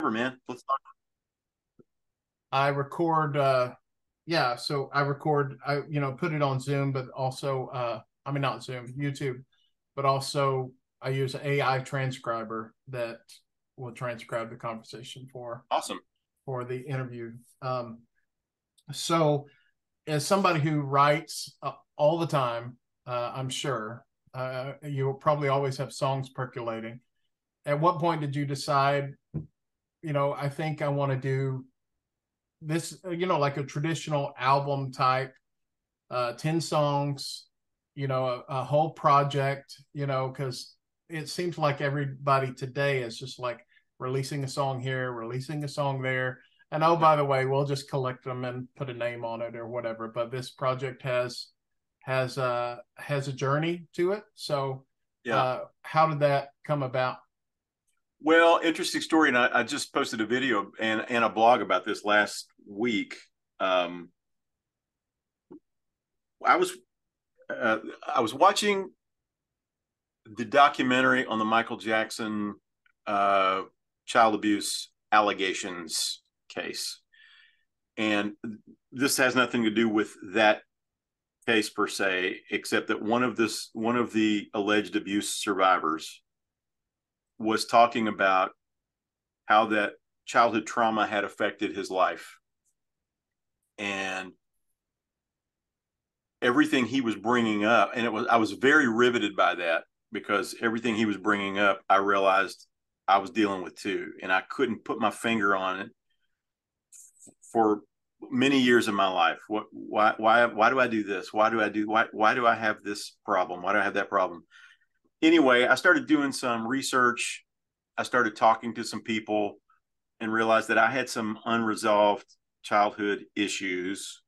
Man. Let's talk. I record so I record put it on Zoom, but also I mean not Zoom, YouTube, but also I use an AI transcriber that will transcribe the conversation Awesome. for the interview. So as somebody who writes all the time, I'm sure you'll probably always have songs percolating. At what point did you decide, I think I want to do this, like a traditional album type, 10 songs, a whole project, because it seems like everybody today is just like releasing a song here, releasing a song there. And oh, Yeah. by the way, we'll just collect them and put a name on it or whatever. But this project has a journey to it. So Yeah. how did that come about? Well, interesting story. And I just posted a video and a blog about this last week. Um, I was uh, I was watching the documentary on the Michael Jackson uh, child abuse allegations case, and this has nothing to do with that case per se, except that one of the alleged abuse survivors was talking about how that childhood trauma had affected his life, and everything he was bringing up, and I was very riveted by that, because everything he was bringing up I realized I was dealing with too, and I couldn't put my finger on it for many years of my life. Why do I do this? Why do I have this problem? Why do I have that problem? Anyway, I started doing some research. I started talking to some people and realized that I had some unresolved childhood issues.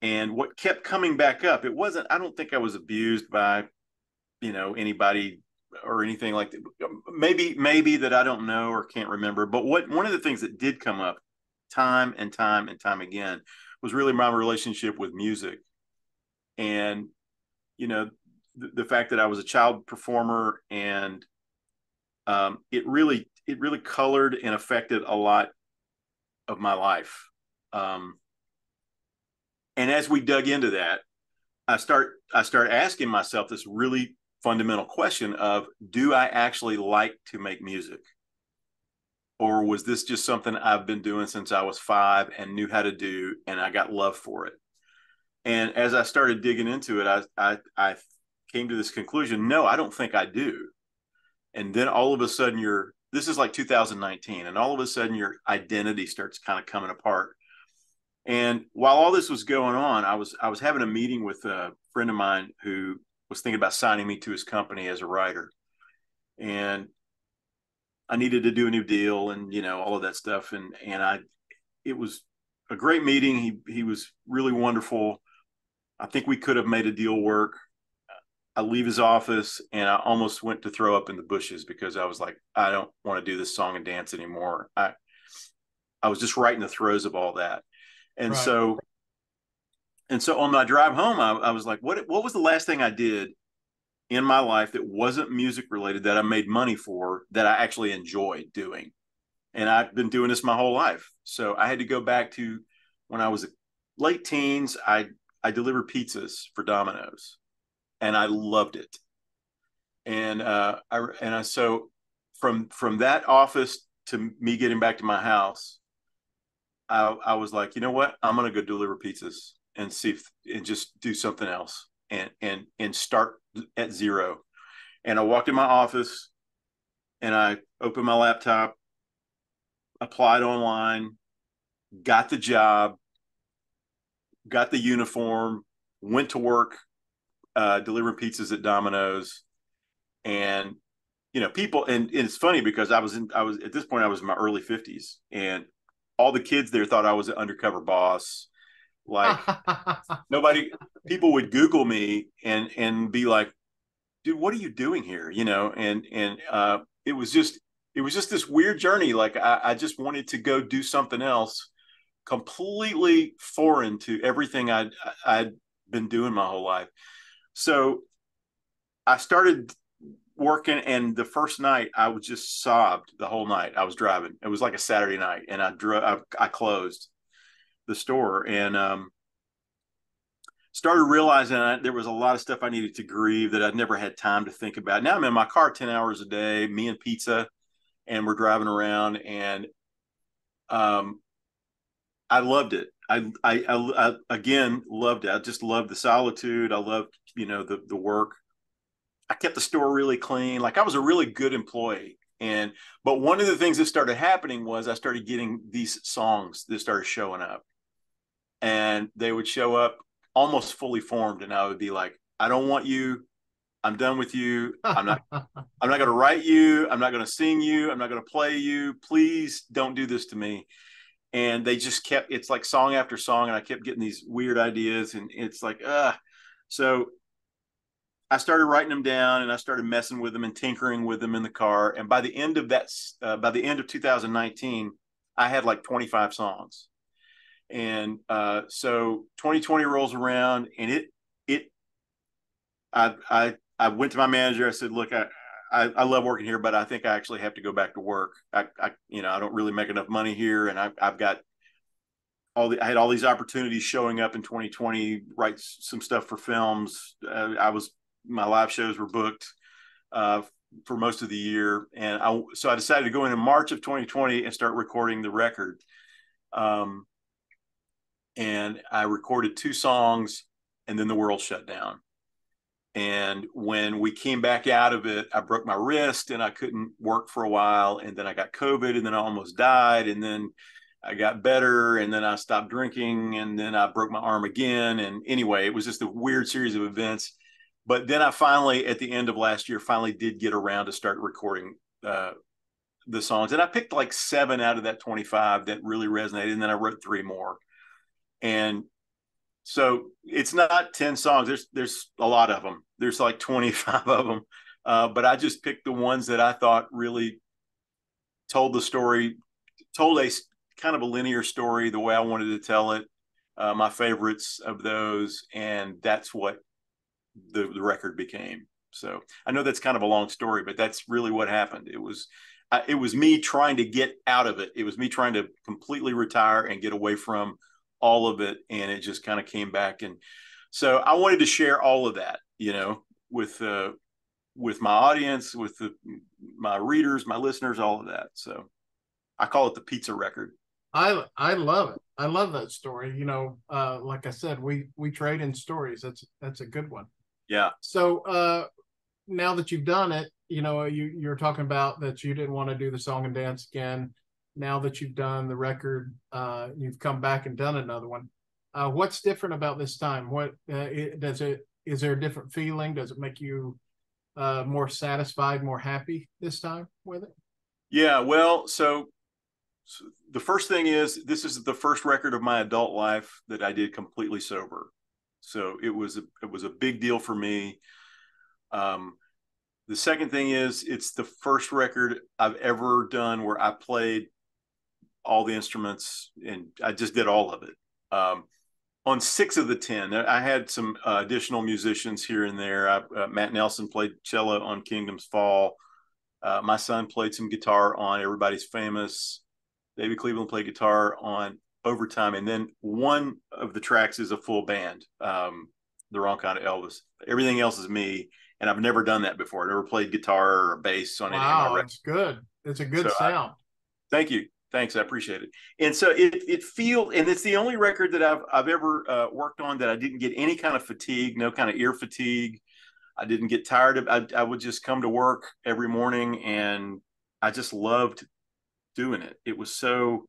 And what kept coming back up, it wasn't, I don't think I was abused by, anybody or anything like that. Maybe that I don't know or can't remember. But one of the things that did come up time and time and time again was really my relationship with music. And, you know, the fact that I was a child performer, and it really colored and affected a lot of my life. Um, and as we dug into that, I start asking myself this really fundamental question of, do I actually like to make music? Or was this just something I've been doing since I was 5 and knew how to do, and I got love for it? And as I started digging into it, I came to this conclusion: no, I don't think I do. And then all of a sudden, this is like 2019, and all of a sudden your identity starts kind of coming apart. And while all this was going on, I was having a meeting with a friend of mine who was thinking about signing me to his company as a writer, and I needed to do a new deal, and all of that stuff. And it was a great meeting. He was really wonderful. I think we could have made a deal work. I leave his office and I almost went to throw up in the bushes, because I was like, I don't want to do this song and dance anymore. I was just right in the throes of all that. And Right. so on my drive home, I was like, what was the last thing I did in my life that wasn't music related, that I made money for, that I actually enjoyed doing? And I've been doing this my whole life. So I had to go back to when I was late teens. I delivered pizzas for Domino's, and I loved it. And so from that office to me getting back to my house, I was like, you know what? I'm gonna go deliver pizzas and see if, and just do something else, and start at zero. And I walked in my office and I opened my laptop, applied online, got the job, got the uniform, went to work, delivering pizzas at Domino's. And people, and it's funny because I was at this point, I was in my early 50s, and all the kids there thought I was an undercover boss. Like, nobody, people would Google me and be like, dude, what are you doing here? And it was just this weird journey. Like, I just wanted to go do something else completely foreign to everything I'd been doing my whole life. So I started working, and the first night I was just sobbed the whole night. I was driving. It was like a Saturday night, and I closed the store, and started realizing there was a lot of stuff I needed to grieve that I'd never had time to think about. Now I'm in my car 10 hours a day, me and pizza, and we're driving around, and um, I loved it. I again loved it. I just loved the solitude. I loved, the work. I kept the store really clean. Like I was a really good employee. But one of the things that started happening was I started getting these songs that started showing up, and they would show up almost fully formed. And I would be like, I don't want you. I'm done with you. I'm not going to write you. I'm not going to sing you. I'm not going to play you. Please don't do this to me. And they just kept, it's like song after song. And I kept getting these weird ideas, and it's like, so I started writing them down, and I started messing with them and tinkering with them in the car. And by the end of by the end of 2019, I had like 25 songs. And so 2020 rolls around, and I went to my manager. I said, look, I love working here, but I think I actually have to go back to work. I don't really make enough money here. And I've got I had all these opportunities showing up in 2020, write some stuff for films. My live shows were booked for most of the year. So I decided to go in March of 2020 and start recording the record. And I recorded 2 songs, and then the world shut down. And when we came back out of it, I broke my wrist and I couldn't work for a while. And then I got COVID, and then I almost died. And then I got better, and then I stopped drinking, and then I broke my arm again. And anyway, it was just a weird series of events. But then I finally, at the end of last year, finally did get around to start recording the songs. And I picked like 7 out of that 25 that really resonated. And then I wrote 3 more. And so it's not 10 songs. There's a lot of them. There's like 25 of them. But I just picked the ones that I thought really told the story, told a kind of a linear story the way I wanted to tell it. My favorites of those, and that's what the record became. So I know that's kind of a long story, but that's really what happened. It was me trying to get out of it. It was me trying to completely retire and get away from all of it, and it just kind of came back. And so I wanted to share all of that, with my audience, with my readers, my listeners, all of that. So I call it the pizza record. I love it. I love that story. Like I said, we trade in stories. That's a good one. Yeah. So now that you've done it, you're talking about that you didn't want to do the song and dance again. Now that you've done the record, you've come back and done another one. What's different about this time? Is there a different feeling? Does it make you more satisfied, more happy this time with it? Yeah, well, so the first thing is, this is the first record of my adult life that I did completely sober. So it was a big deal for me. The second thing is, it's the first record I've ever done where I played all the instruments, and I just did all of it. On 6 of the 10, I had some additional musicians here and there. Matt Nelson played cello on Kingdom's Fall. My son played some guitar on Everybody's Famous. David Cleveland played guitar on Overtime. And then one of the tracks is a full band, The Wrong Kind of Elvis. Everything else is me. And I've never done that before. I never played guitar or bass on any of my records. It's good. It's a good sound. Thank you. Thanks. I appreciate it. And so and it's the only record that I've ever worked on that I didn't get any kind of fatigue, no kind of ear fatigue. I didn't get tired of. I would just come to work every morning, and I just loved doing it. It was so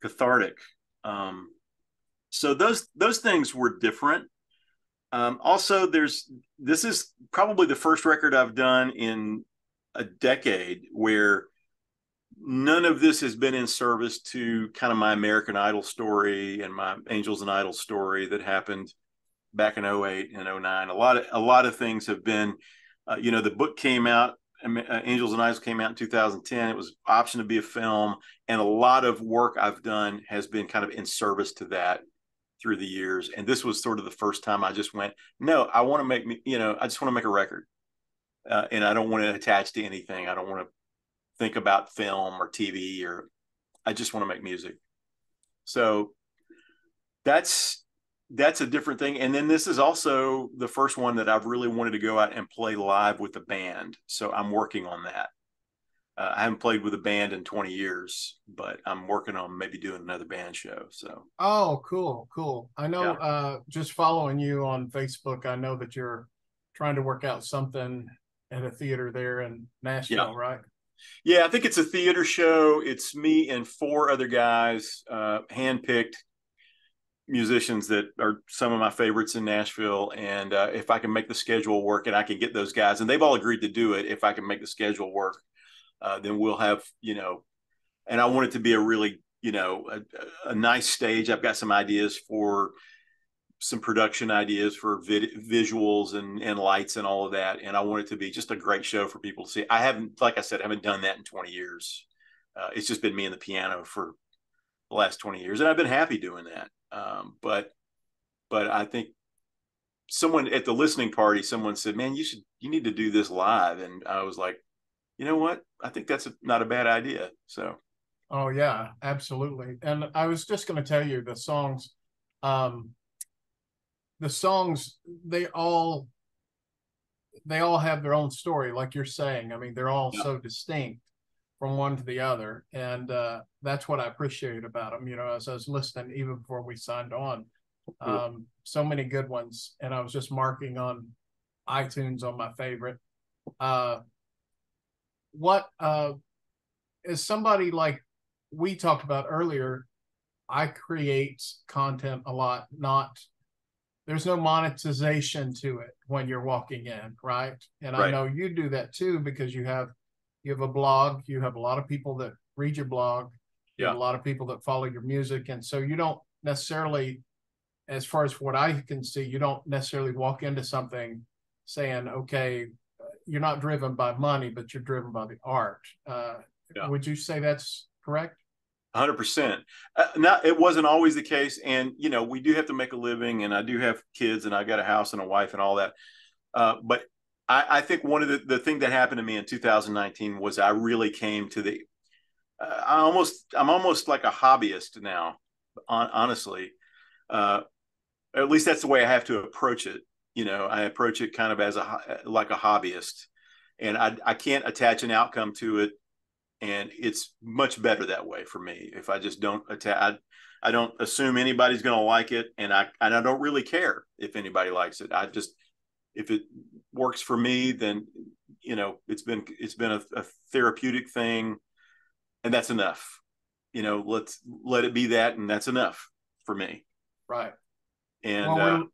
cathartic. So those things were different. Also, this is probably the first record I've done in a decade where none of this has been in service to kind of my American Idol story and my Angels and Idol story that happened back in 08 and 09. A lot of things have been, the book came out, Angels and Idols came out in 2010. It was optioned to be a film, and a lot of work I've done has been kind of in service to that through the years. And this was sort of the first time I just went, no, I want to make I just want to make a record. and I don't want to attach to anything. I don't want to think about film or TV, or I just want to make music. So that's that's a different thing. And then this is also the first one that I've really wanted to go out and play live with a band. So I'm working on that. I haven't played with a band in 20 years, but I'm working on maybe doing another band show. So Oh, cool, cool. I yeah, know, just following you on Facebook, I know that you're trying to work out something at a theater there in yeah, Nashville, right? yeah. I think it's a theater show. It's me and four other guys, handpicked musicians that are some of my favorites in Nashville. And if I can make the schedule work, and I can get those guys, and they've all agreed to do it, if I can make the schedule work, then we'll have, and I want it to be a really, a nice stage. I've got some ideas for some production ideas for visuals and lights and all of that. And I want it to be just a great show for people to see. I haven't, like I said, I haven't done that in 20 years. It's just been me and the piano for the last 20 years. And I've been happy doing that. But I think someone at the listening party, someone said, man, you need to do this live. And I was like, you know what? I think that's not a bad idea. So, Oh yeah, absolutely. And I was just going to tell you um, the songs, they all have their own story, like you're saying. I mean, they're all yeah, so distinct from one to the other, and that's what I appreciate about them. You know, as I was listening even before we signed on, cool. so many good ones, and I was just marking on iTunes on my favorite. Uh, what is somebody like we talked about earlier? I create content a lot, not there's no monetization to it when you're walking in, right? And I Right. know you do that too because you have a blog, you have a lot of people that read your blog, you have Yeah. a lot of people that follow your music, and so you don't necessarily, as far as what I can see, you don't necessarily walk into something saying, okay, you're not driven by money, but you're driven by the art. Yeah. Would you say that's correct? 100%. Now, it wasn't always the case. And, we do have to make a living, and I do have kids, and I got a house and a wife and all that. But I think one of the thing that happened to me in 2019 was I really came to I'm almost like a hobbyist now, honestly. Uh, at least that's the way I have to approach it. I approach it kind of as like a hobbyist, and I can't attach an outcome to it, and it's much better that way for me. If I just don't attach, I don't assume anybody's going to like it, and I don't really care if anybody likes it. I just, if it works for me, then it's been a therapeutic thing, and that's enough. Let's let it be that, and that's enough for me. Right. And Well, we're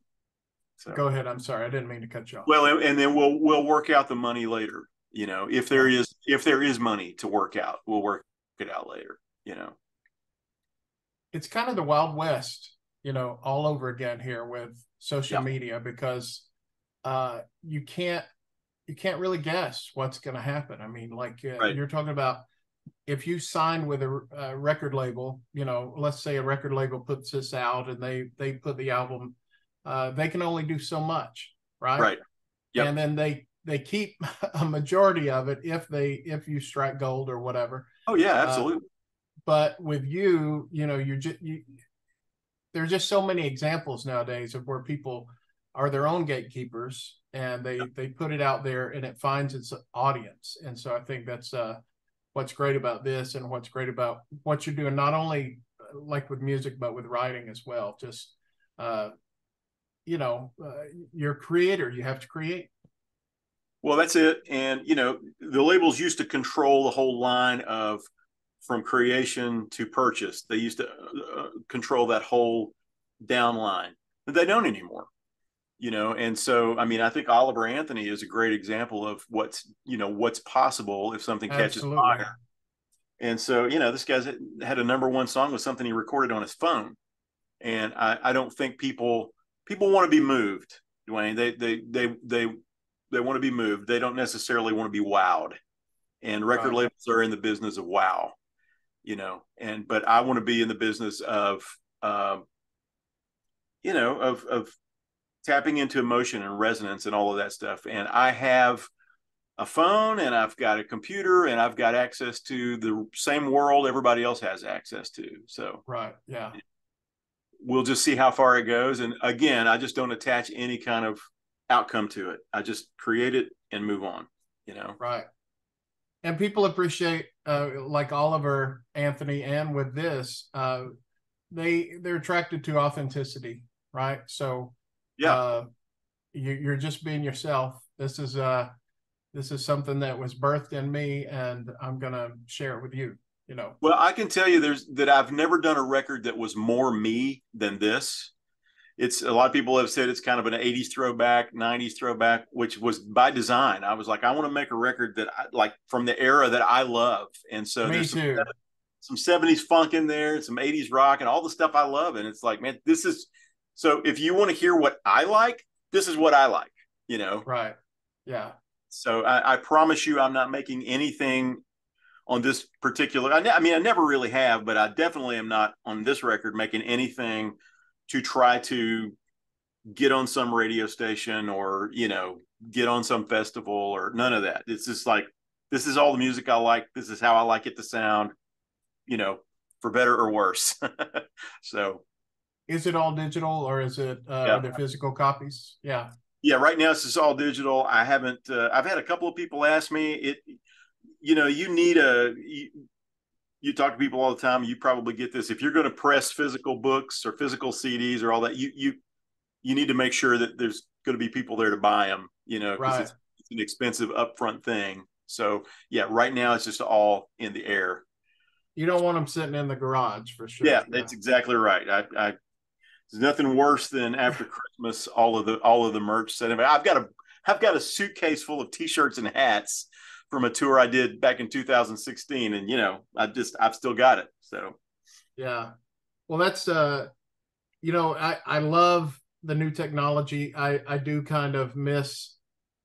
so, go ahead. I'm sorry, I didn't mean to cut you off. well, and then we'll work out the money later. If there Yeah. is money to work out, we'll work it out later. It's kind of the Wild West, all over again here with social Yeah. media because uh, you can't you can't really guess what's going to happen. I mean, like Right. you're talking about if you sign with a record label, let's say a record label puts this out and they put the album, they can only do so much, right? Right. Yep. And then they keep a majority of it if you strike gold or whatever. Oh yeah, Uh, absolutely. but with you, there's just so many examples nowadays of where people are their own gatekeepers and they put it out there and it finds its audience. And so I think that's what's great about this and what's great about what you're doing, not only like with music but with writing as well. Just uh, you're a creator, you have to create. Well, that's it. And the labels used to control the whole line of from creation to purchase. They used to control that whole down line, but they don't anymore. And so I mean, I think Oliver Anthony is a great example of what's possible if something catches Absolutely. fire. And so this guy's had a number one song with something he recorded on his phone. And I don't think people want to be moved, Dwayne. They want to be moved. They don't necessarily want to be wowed. And record Right. labels are in the business of wow, but I want to be in the business of of tapping into emotion and resonance and all of that stuff. And I have a phone and I've got a computer and I've got access to the same world everybody else has access to. So Right. Yeah. we'll just see how far it goes. And again, I just don't attach any kind of outcome to it. I just create it and move on, you know? Right. And people appreciate, like Oliver Anthony, and with this, they're attracted to authenticity, right? So, Yeah. uh, you're just being yourself. This is something that was birthed in me, and I'm gonna share it with you. You know. Well, I can tell you that I've never done a record that was more me than this. It's a lot of people have said it's kind of an 80s throwback, 90s throwback, which was by design. I was like, I want to make a record that I like from the era that I love. And so Me there's too. some 70s funk in there, some 80s rock and all the stuff I love. And it's like, man, this is so if you want to hear what I like, this is what I like, you know. Right. Yeah. So I promise you I'm not making anything on this particular. I mean, I never really have, but I definitely am not on this record making anything to try to get on some radio station or, you know, get on some festival or none of that. It's just like, this is all the music I like. This is how I like it to sound, you know, for better or worse. So, Is it all digital, or is it are yeah. there physical copies? Yeah. Yeah. Right now, it's just all digital. I haven't, I've had a couple of people ask me, you know, you need you talk to people all the time. You probably get this. If you're going to press physical books or physical CDs or all that, you need to make sure that there's going to be people there to buy them, you know, because Right. it's an expensive upfront thing. So yeah, right now it's just all in the air. You don't want them sitting in the garage for Yeah, sure. Yeah. that's exactly right. There's nothing worse than after Christmas, all of the merch set. I've got a suitcase full of T-shirts and hats from a tour I did back in 2016, and you know, I've still got it. So Yeah. Well, that's I love the new technology. I do kind of miss,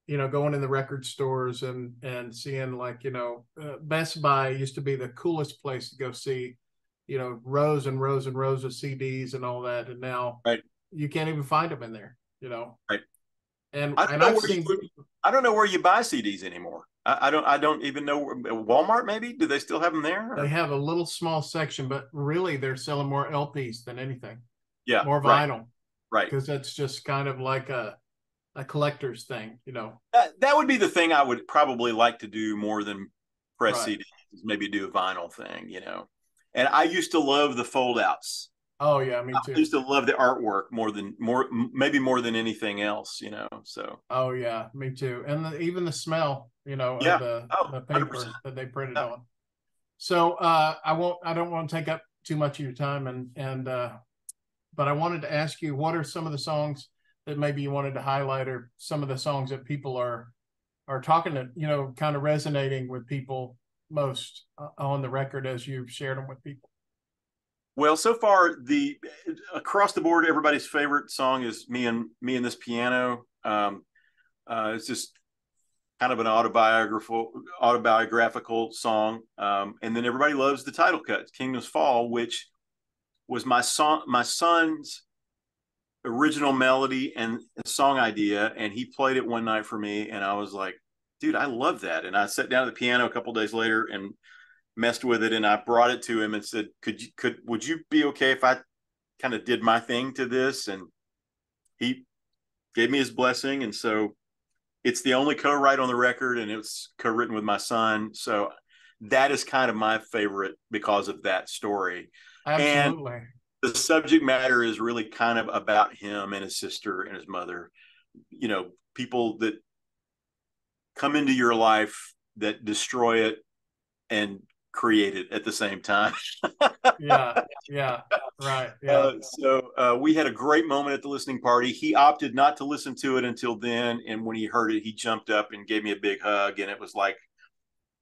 going in the record stores and seeing, like, Best Buy used to be the coolest place to go see, rows and rows and rows of CDs and all that, and now right, you can't even find them in there. right. And I don't and know I've where seen I don't know where you buy CDs anymore. I don't even know Walmart maybe. Do they still have them there? they Or? have a little small section, but really they're selling more LPs than anything, Yeah, more right, vinyl, right. because that's just kind of like a collector's thing. That would be the thing I would probably like to do more than press Right. CDs. Maybe do a vinyl thing, you know. And I used to love the fold outs. Oh yeah, me I too. used to love the artwork maybe more than anything else, you know. So Oh yeah, me too. And even the smell, of yeah. the Oh, the 100%. paper that they printed Yeah. on. So I don't want to take up too much of your time, and but I wanted to ask you, what are some of the songs that maybe you wanted to highlight, or some of the songs that people are talking to, kind of resonating with people most, on the record, as you've shared them with people. Well, so far the across the board, everybody's favorite song is Me and This Piano. It's just kind of an autobiographical song, and then everybody loves the title cut, "Kingdoms Fall," which was my son's original melody and song idea, and he played it one night for me, and I was like, "Dude, I love that!" And I sat down at the piano a couple days later and messed with it, and I brought it to him and said, would you be okay if I kind of did my thing to this?" And he gave me his blessing, and so it's the only co-write on the record, and it's co-written with my son. So that is kind of my favorite because of that story. And Absolutely. the subject matter is really kind of about him and his sister and his mother. You know, people that come into your life that destroy it and create it at the same time. Yeah. Yeah. Right. Yeah. We had a great moment at the listening party. He opted not to listen to it until then, and when he heard it, he jumped up and gave me a big hug, and it was like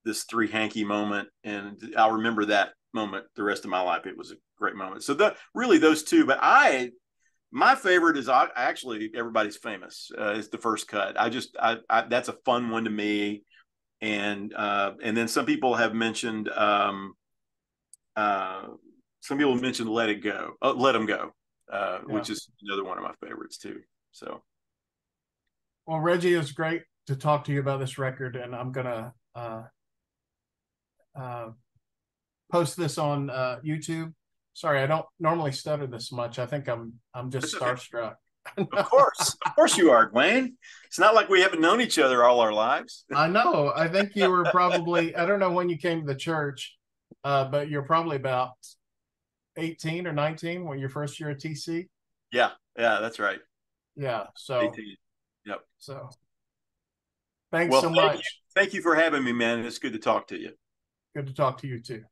this three hanky moment, and I'll remember that moment the rest of my life. It was a great moment. So really those two, but my favorite is actually Everybody's Famous. Is the first cut. That's a fun one to me, and then some people have mentioned. Uh, some people mentioned Let Them Go, Yeah. which is another one of my favorites too. So, Well, Reggie, it was great to talk to you about this record, and I'm gonna uh, post this on YouTube. Sorry, I don't normally stutter this much. I think I'm It's just okay. starstruck. Of course you are, Dwayne. It's not like we haven't known each other all our lives. I know. I think you were probably, I don't know when you came to the church, but you're probably about 18 or 19 when your first year at TC. Yeah, yeah, that's right. Yeah. 18. Yep. So thanks Well, so much. thank you for having me, man. It's good to talk to you. Good to talk to you too.